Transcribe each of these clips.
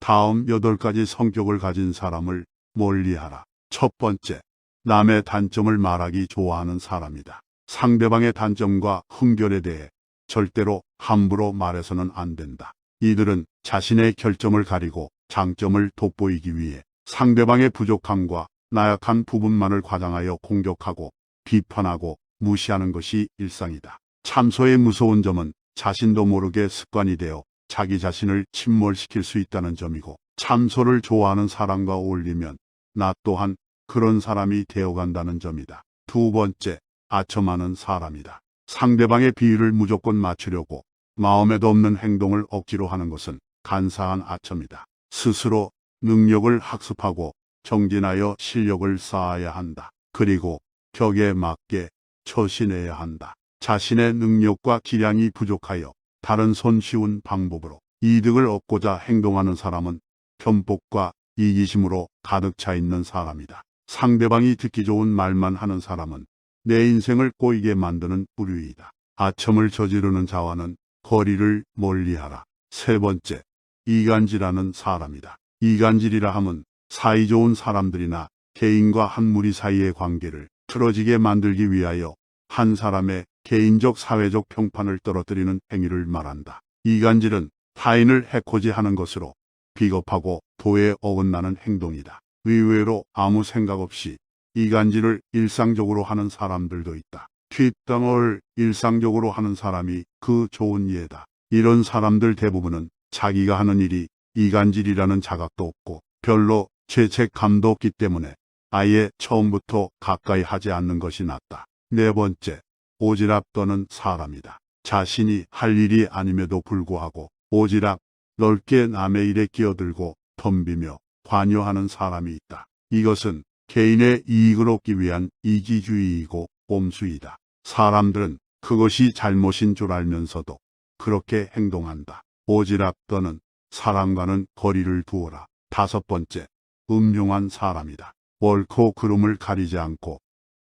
다음 8가지 성격을 가진 사람을 멀리하라. 첫 번째, 남의 단점을 말하기 좋아하는 사람이다. 상대방의 단점과 흠결에 대해 절대로 함부로 말해서는 안 된다. 이들은 자신의 결점을 가리고 장점을 돋보이기 위해 상대방의 부족함과 나약한 부분만을 과장하여 공격하고 비판하고 무시하는 것이 일상이다. 참소의 무서운 점은 자신도 모르게 습관이 되어 자기 자신을 침몰시킬 수 있다는 점이고, 참소를 좋아하는 사람과 어울리면 나 또한 그런 사람이 되어간다는 점이다. 두 번째, 아첨하는 사람이다. 상대방의 비위를 무조건 맞추려고 마음에도 없는 행동을 억지로 하는 것은 간사한 아첨이다. 스스로 능력을 학습하고 정진하여 실력을 쌓아야 한다. 그리고 격에 맞게 처신해야 한다. 자신의 능력과 기량이 부족하여 다른 손쉬운 방법으로 이득을 얻고자 행동하는 사람은 편법과 이기심으로 가득 차 있는 사람이다. 상대방이 듣기 좋은 말만 하는 사람은 내 인생을 꼬이게 만드는 부류이다. 아첨을 저지르는 자와는 거리를 멀리하라. 세 번째, 이간질하는 사람이다. 이간질이라 함은 사이좋은 사람들이나 개인과 한 무리 사이의 관계를 틀어지게 만들기 위하여 한 사람의 개인적 사회적 평판을 떨어뜨리는 행위를 말한다. 이간질은 타인을 해코지하는 것으로 비겁하고 도에 어긋나는 행동이다. 의외로 아무 생각 없이 이간질을 일상적으로 하는 사람들도 있다. 뒷담을 일상적으로 하는 사람이 그 좋은 예다. 이런 사람들 대부분은 자기가 하는 일이 이간질이라는 자각도 없고 별로 죄책감도 없기 때문에 아예 처음부터 가까이 하지 않는 것이 낫다. 네 번째, 오지랖 떠는 사람이다. 자신이 할 일이 아님에도 불구하고 오지랖 넓게 남의 일에 끼어들고 덤비며 관여하는 사람이 있다. 이것은 개인의 이익을 얻기 위한 이기주의이고 꼼수이다. 사람들은 그것이 잘못인 줄 알면서도 그렇게 행동한다. 오지랖 떠는 사람과는 거리를 두어라. 다섯 번째, 음흉한 사람이다. 옳고 그름을 가리지 않고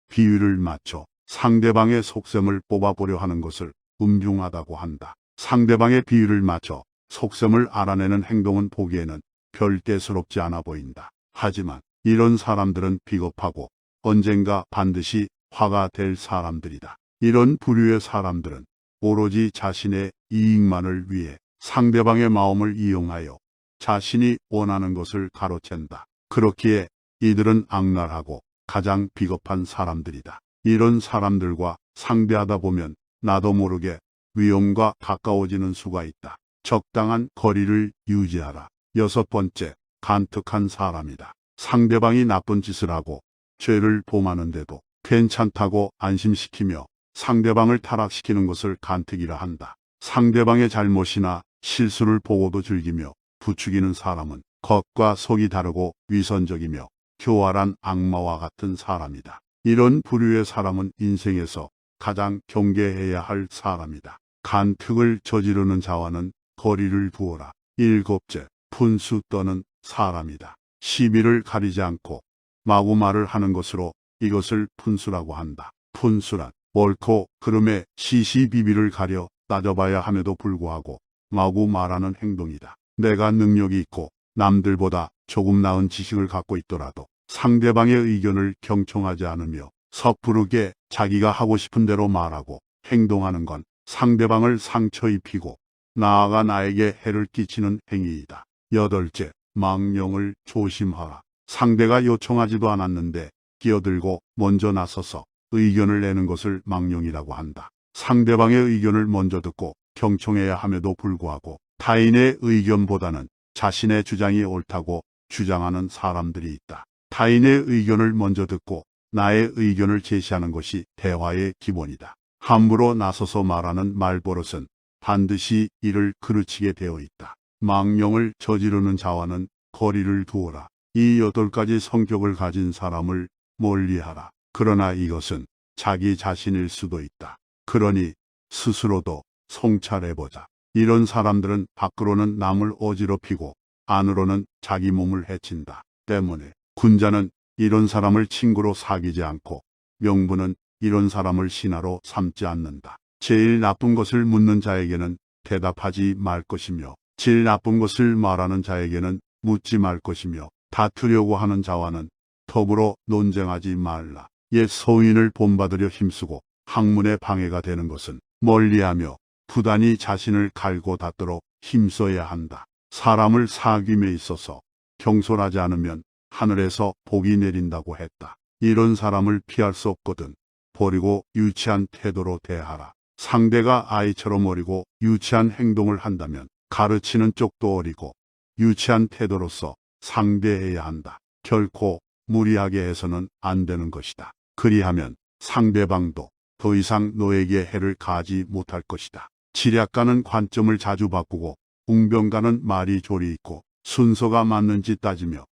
비위를 맞춰 상대방의 속셈을 뽑아보려 하는 것을 음흉하다고 한다. 상대방의 비위를 맞춰 속셈을 알아내는 행동은 보기에는 별 대수롭지 않아 보인다. 하지만 이런 사람들은 비겁하고 언젠가 반드시 화가 될 사람들이다. 이런 부류의 사람들은 오로지 자신의 이익만을 위해 상대방의 마음을 이용하여 자신이 원하는 것을 가로챈다. 그렇기에 이들은 악랄하고 가장 비겁한 사람들이다. 이런 사람들과 상대하다 보면 나도 모르게 위험과 가까워지는 수가 있다. 적당한 거리를 유지하라. 여섯 번째, 간특한 사람이다. 상대방이 나쁜 짓을 하고 죄를 범하는데도 괜찮다고 안심시키며 상대방을 타락시키는 것을 간특이라 한다. 상대방의 잘못이나 실수를 보고도 즐기며 부추기는 사람은 겉과 속이 다르고 위선적이며 교활한 악마와 같은 사람이다. 이런 부류의 사람은 인생에서 가장 경계해야 할 사람이다. 간특을 저지르는 자와는 거리를 두어라. 일곱째, 푼수 떠는 사람이다. 시비를 가리지 않고 마구 말을 하는 것으로 이것을 푼수라고 한다. 푼수란 옳고 그름의 시시비비를 가려 따져봐야 함에도 불구하고 마구 말하는 행동이다. 내가 능력이 있고 남들보다 조금 나은 지식을 갖고 있더라도 상대방의 의견을 경청하지 않으며 섣부르게 자기가 하고 싶은 대로 말하고 행동하는 건 상대방을 상처 입히고 나아가 나에게 해를 끼치는 행위이다. 여덟째, 망령을 조심하라. 상대가 요청하지도 않았는데 끼어들고 먼저 나서서 의견을 내는 것을 망령이라고 한다. 상대방의 의견을 먼저 듣고 경청해야 함에도 불구하고 타인의 의견보다는 자신의 주장이 옳다고 주장하는 사람들이 있다. 타인의 의견을 먼저 듣고 나의 의견을 제시하는 것이 대화의 기본이다. 함부로 나서서 말하는 말버릇은 반드시 이를 그르치게 되어 있다. 망령을 저지르는 자와는 거리를 두어라. 이 8가지 성격을 가진 사람을 멀리하라. 그러나 이것은 자기 자신일 수도 있다. 그러니 스스로도 성찰해보자. 이런 사람들은 밖으로는 남을 어지럽히고 안으로는 자기 몸을 해친다. 때문에 군자는 이런 사람을 친구로 사귀지 않고 명부는 이런 사람을 신하로 삼지 않는다. 제일 나쁜 것을 묻는 자에게는 대답하지 말 것이며 제일 나쁜 것을 말하는 자에게는 묻지 말 것이며 다투려고 하는 자와는 더불어 논쟁하지 말라. 옛 소인을 본받으려 힘쓰고 학문에 방해가 되는 것은 멀리하며 부단히 자신을 갈고 닦도록 힘써야 한다. 사람을 사귐에 있어서 경솔하지 않으면 하늘에서 복이 내린다고 했다. 이런 사람을 피할 수 없거든 버리고 유치한 태도로 대하라. 상대가 아이처럼 어리고 유치한 행동을 한다면 가르치는 쪽도 어리고 유치한 태도로서 상대해야 한다. 결코 무리하게 해서는 안 되는 것이다. 그리하면 상대방도 더 이상 너에게 해를 가하지 못할 것이다. 지략가는 관점을 자주 바꾸고 웅변가는 말이 조리 있고 순서가 맞는지 따지며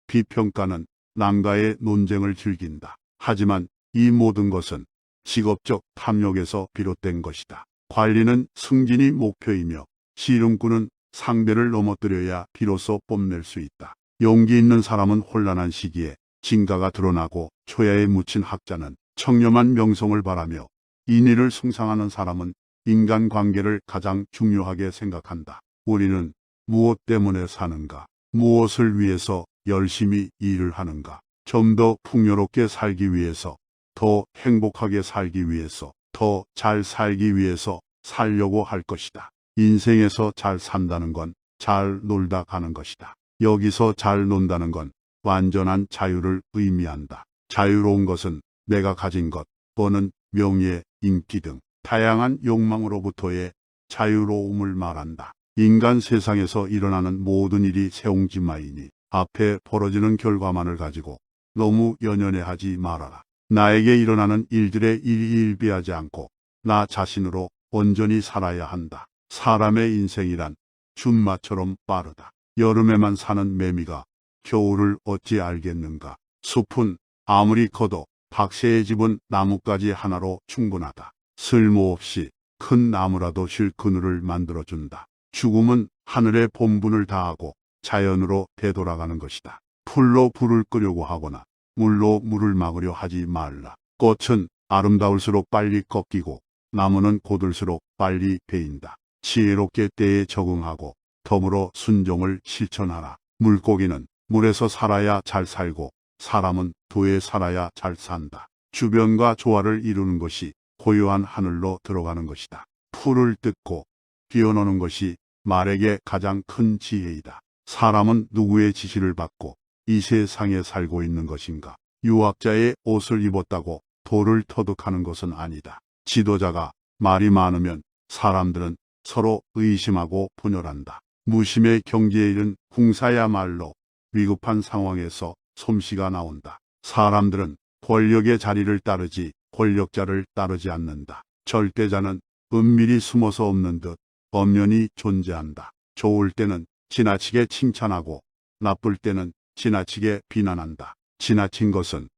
비평가는 남과의 논쟁을 즐긴다. 하지만 이 모든 것은 직업적 탐욕에서 비롯된 것이다. 관리는 승진이 목표이며 씨름꾼은 상대를 넘어뜨려야 비로소 뽐낼 수 있다. 용기 있는 사람은 혼란한 시기에 진가가 드러나고 초야에 묻힌 학자는 청렴한 명성을 바라며 인의를 숭상하는 사람은 인간관계를 가장 중요하게 생각한다. 우리는 무엇 때문에 사는가? 무엇을 위해서 열심히 일을 하는가? 좀 더 풍요롭게 살기 위해서, 더 행복하게 살기 위해서, 더 잘 살기 위해서 살려고 할 것이다. 인생에서 잘 산다는 건 잘 놀다 가는 것이다. 여기서 잘 논다는 건 완전한 자유를 의미한다. 자유로운 것은 내가 가진 것, 버는 명예, 인기 등 다양한 욕망으로부터의 자유로움을 말한다. 인간 세상에서 일어나는 모든 일이 세옹지마이니 앞에 벌어지는 결과만을 가지고 너무 연연해하지 말아라. 나에게 일어나는 일들에 일희일비하지 않고 나 자신으로 온전히 살아야 한다. 사람의 인생이란 준마처럼 빠르다. 여름에만 사는 매미가 겨울을 어찌 알겠는가. 숲은 아무리 커도 박새의 집은 나뭇가지 하나로 충분하다. 쓸모없이 큰 나무라도 쉴 그늘을 만들어준다. 죽음은 하늘의 본분을 다하고 자연으로 되돌아가는 것이다. 풀로 불을 끄려고 하거나 물로 물을 막으려 하지 말라. 꽃은 아름다울수록 빨리 꺾이고 나무는 고들수록 빨리 베인다. 지혜롭게 때에 적응하고 더불어 순종을 실천하라. 물고기는 물에서 살아야 잘 살고 사람은 도에 살아야 잘 산다. 주변과 조화를 이루는 것이 고요한 하늘로 들어가는 것이다. 풀을 뜯고 뛰어노는 것이 말에게 가장 큰 지혜이다. 사람은 누구의 지시를 받고 이 세상에 살고 있는 것인가? 유학자의 옷을 입었다고 돌을 터득하는 것은 아니다. 지도자가 말이 많으면 사람들은 서로 의심하고 분열한다. 무심의 경지에 이른 궁사야말로 위급한 상황에서 솜씨가 나온다. 사람들은 권력의 자리를 따르지 권력자를 따르지 않는다. 절대자는 은밀히 숨어서 없는 듯 엄연히 존재한다. 좋을 때는 지나치게 칭찬하고 나쁠 때는 지나치게 비난한다. 지나친 것은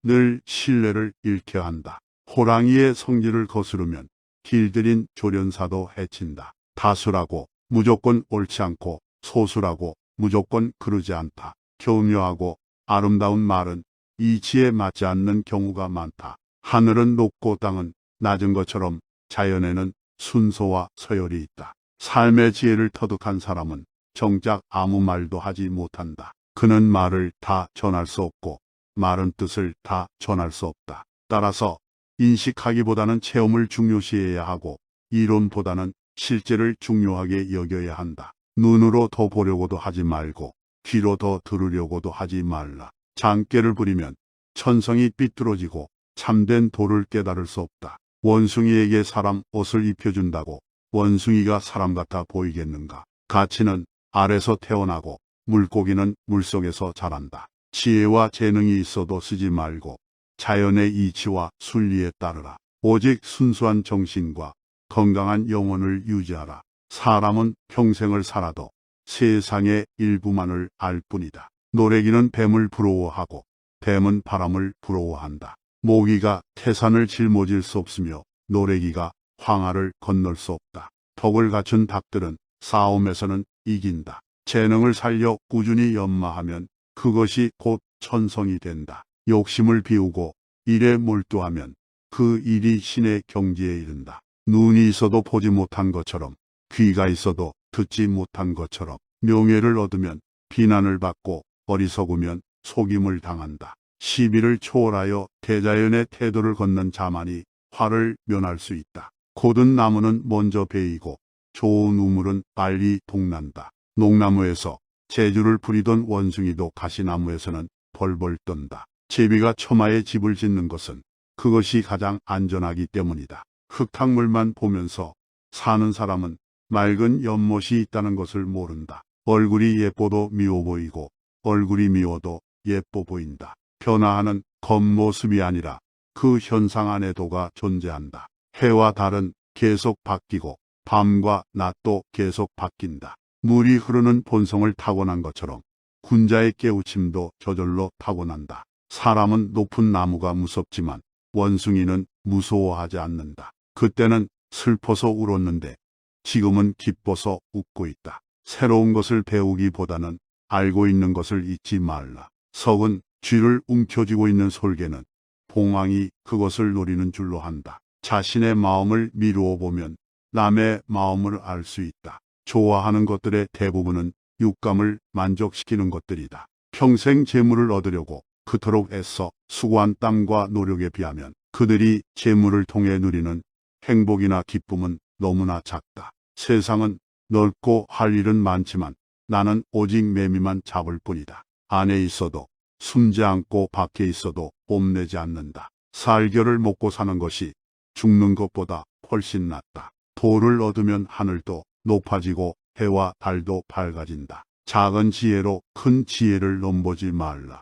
늘 신뢰를 잃게 한다. 호랑이의 성질을 거스르면 길들인 조련사도 해친다. 다수라고 무조건 옳지 않고 소수라고 무조건 그르지 않다. 교묘하고 아름다운 말은 이치에 맞지 않는 경우가 많다. 하늘은 높고 땅은 낮은 것처럼 자연에는 순서와 서열이 있다. 삶의 지혜를 터득한 사람은 정작 아무 말도 하지 못한다. 그는 말을 다 전할 수 없고 말은 뜻을 다 전할 수 없다. 따라서 인식하기보다는 체험을 중요시해야 하고 이론보다는 실제를 중요하게 여겨야 한다. 눈으로 더 보려고도 하지 말고 귀로 더 들으려고도 하지 말라. 장깨를 부리면 천성이 삐뚤어지고 참된 도를 깨달을 수 없다. 원숭이에게 사람 옷을 입혀준다고 원숭이가 사람 같아 보이겠는가? 가치는 알에서 태어나고 물고기는 물속에서 자란다. 지혜와 재능이 있어도 쓰지 말고 자연의 이치와 순리에 따르라. 오직 순수한 정신과 건강한 영혼을 유지하라. 사람은 평생을 살아도 세상의 일부만을 알 뿐이다. 노래기는 뱀을 부러워하고 뱀은 바람을 부러워한다. 모기가 태산을 짊어질 수 없으며 노래기가 황하를 건널 수 없다. 덕을 갖춘 닭들은 싸움에서는 이긴다. 재능을 살려 꾸준히 연마하면 그것이 곧 천성이 된다. 욕심을 비우고 일에 몰두하면 그 일이 신의 경지에 이른다. 눈이 있어도 보지 못한 것처럼 귀가 있어도 듣지 못한 것처럼 명예를 얻으면 비난을 받고 어리석으면 속임을 당한다. 시비를 초월하여 대자연의 태도를 걷는 자만이 화를 면할 수 있다. 고든 나무는 먼저 베이고 좋은 우물은 빨리 동난다. 녹나무에서 재주를 부리던 원숭이도 가시나무에서는 벌벌 떤다. 제비가 처마에 집을 짓는 것은 그것이 가장 안전하기 때문이다. 흙탕물만 보면서 사는 사람은 맑은 연못이 있다는 것을 모른다. 얼굴이 예뻐도 미워 보이고 얼굴이 미워도 예뻐 보인다. 변화하는 겉모습이 아니라 그 현상 안에 도가 존재한다. 해와 달은 계속 바뀌고 밤과 낮도 계속 바뀐다. 물이 흐르는 본성을 타고난 것처럼 군자의 깨우침도 저절로 타고난다. 사람은 높은 나무가 무섭지만 원숭이는 무서워하지 않는다. 그때는 슬퍼서 울었는데 지금은 기뻐서 웃고 있다. 새로운 것을 배우기보다는 알고 있는 것을 잊지 말라. 석은 쥐를 움켜쥐고 있는 솔개는 봉황이 그것을 노리는 줄로 한다. 자신의 마음을 미루어 보면 남의 마음을 알 수 있다. 좋아하는 것들의 대부분은 육감을 만족시키는 것들이다. 평생 재물을 얻으려고 그토록 애써 수고한 땀과 노력에 비하면 그들이 재물을 통해 누리는 행복이나 기쁨은 너무나 작다. 세상은 넓고 할 일은 많지만 나는 오직 매미만 잡을 뿐이다. 안에 있어도 숨지 않고 밖에 있어도 뽐내지 않는다. 살결을 먹고 사는 것이 죽는 것보다 훨씬 낫다. 도를 얻으면 하늘도 높아지고 해와 달도 밝아진다. 작은 지혜로 큰 지혜를 넘보지 말라.